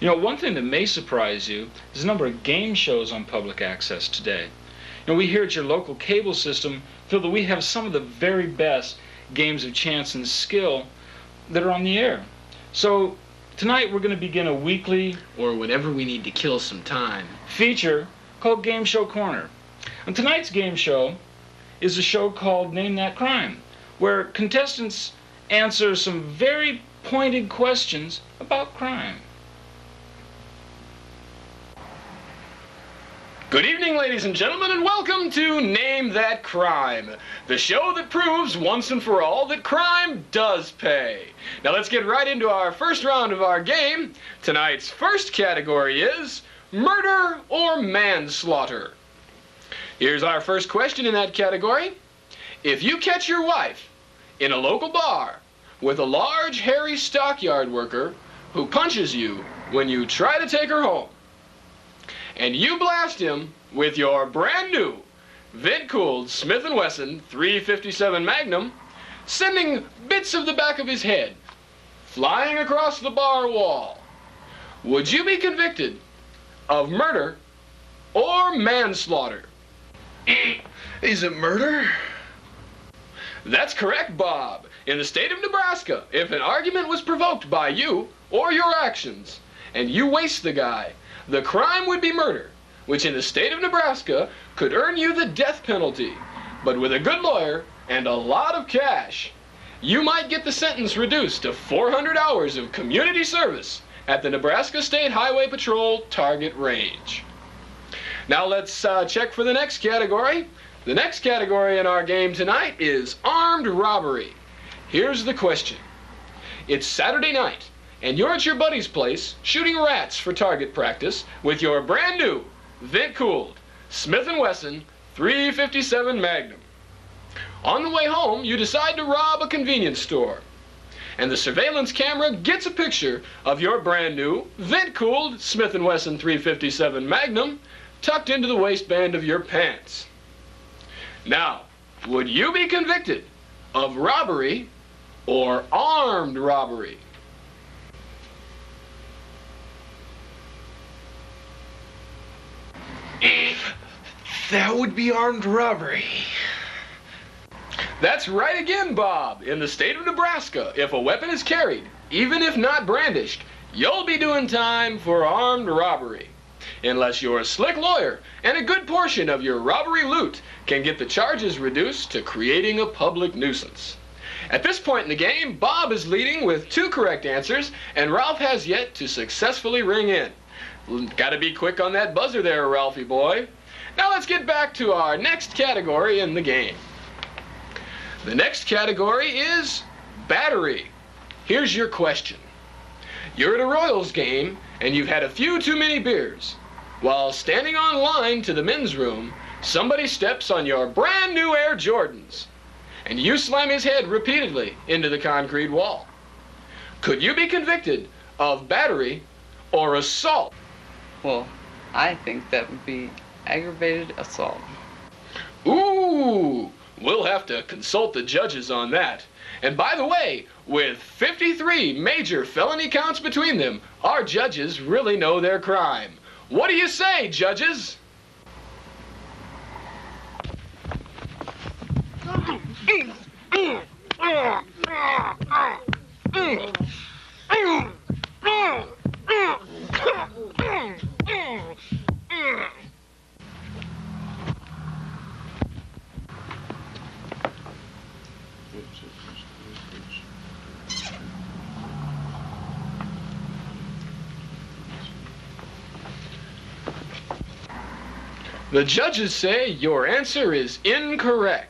You know, one thing that may surprise you is the number of game shows on public access today. You know, we here at your local cable system feel that we have some of the very best games of chance and skill that are on the air. So tonight we're going to begin a weekly, or whenever we need to kill some time, feature called Game Show Corner. And tonight's game show is a show called Name That Crime, where contestants answer some very pointed questions about crime. Good evening, ladies and gentlemen, and welcome to Name That Crime, the show that proves once and for all that crime does pay. Now let's get right into our first round of our game. Tonight's first category is murder or manslaughter. Here's our first question in that category. If you catch your wife in a local bar with a large, hairy stockyard worker who punches you when you try to take her home, and you blast him with your brand new vent-cooled Smith & Wesson 357 Magnum, sending bits of the back of his head flying across the bar wall, would you be convicted of murder or manslaughter? Is it murder? That's correct, Bob. In the state of Nebraska, if an argument was provoked by you or your actions, and you waste the guy, the crime would be murder, which in the state of Nebraska could earn you the death penalty. But with a good lawyer and a lot of cash, you might get the sentence reduced to 400 hours of community service at the Nebraska State Highway Patrol target range. Now let's check for the next category. The next category in our game tonight is armed robbery. Here's the question. It's Saturday night, and you're at your buddy's place shooting rats for target practice with your brand new vent-cooled Smith & Wesson 357 Magnum. On the way home, you decide to rob a convenience store, and the surveillance camera gets a picture of your brand new vent-cooled Smith & Wesson 357 Magnum tucked into the waistband of your pants. Now, would you be convicted of robbery or armed robbery? That would be armed robbery. That's right again, Bob. In the state of Nebraska, if a weapon is carried, even if not brandished, you'll be doing time for armed robbery. Unless you're a slick lawyer and a good portion of your robbery loot can get the charges reduced to creating a public nuisance. At this point in the game, Bob is leading with 2 correct answers, and Ralph has yet to successfully ring in. Gotta be quick on that buzzer there, Ralphie boy. Now let's get back to our next category in the game. The next category is battery. Here's your question. You're at a Royals game, and you've had a few too many beers. While standing on line to the men's room, somebody steps on your brand new Air Jordans, and you slam his head repeatedly into the concrete wall. Could you be convicted of battery or assault? Well, I think that would be aggravated assault. Ooh, we'll have to consult the judges on that. And by the way, with 53 major felony counts between them, our judges really know their crime. What do you say, judges? The judges say your answer is incorrect.